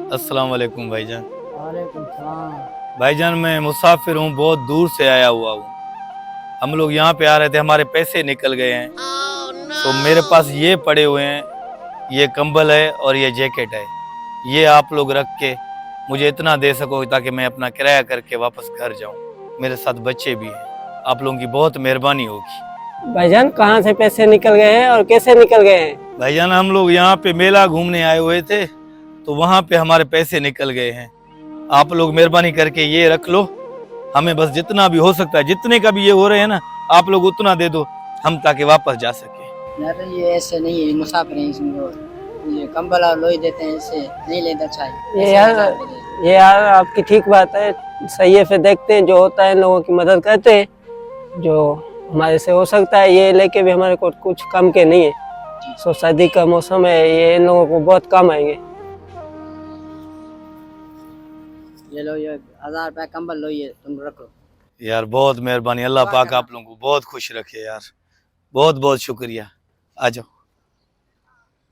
अस्सलाम वालेकुम भाईजान। वालेकुम सलाम। भाईजान मैं मुसाफिर हूँ, बहुत दूर से आया हुआ हूँ। हम लोग यहाँ पे आ रहे थे, हमारे पैसे निकल गए हैं। तो मेरे पास ये पड़े हुए हैं, ये कंबल है और ये जैकेट है। ये आप लोग रख के मुझे इतना दे सको ताकि मैं अपना किराया करके वापस घर जाऊँ। मेरे साथ बच्चे भी हैं, आप लोगों की बहुत मेहरबानी होगी। भाईजान कहाँ से पैसे निकल गए हैं और कैसे निकल गए हैं? भाईजान हम लोग यहाँ पे मेला घूमने आए हुए थे, तो वहाँ पे हमारे पैसे निकल गए हैं। आप लोग मेहरबानी करके ये रख लो, हमें बस जितना भी हो सकता है, जितने का भी ये हो रहे हैं ना, आप लोग उतना दे दो हम ताकि वापस जा सके। यार ये ऐसे नहीं है, मुसाफिर हैं इसमें, ये कंबल और लोई देते हैं, इससे नहीं लेना चाहिए। ये यार आपकी ठीक बात है, सही है। फिर देखते हैं जो होता है, लोगों की मदद करते हैं, जो हमारे से हो सकता है। ये लेके भी हमारे को कुछ कम के नहीं है। सो सर्दी का मौसम है, ये इन लोगों को बहुत काम आएंगे। ये लो, ये 1000 रुपया कंबल लो, ये तुम रखो। यार बहुत मेहरबानी, अल्लाह पाक आप लोगों को बहुत खुश रखे यार, बहुत बहुत शुक्रिया। आ जाओ।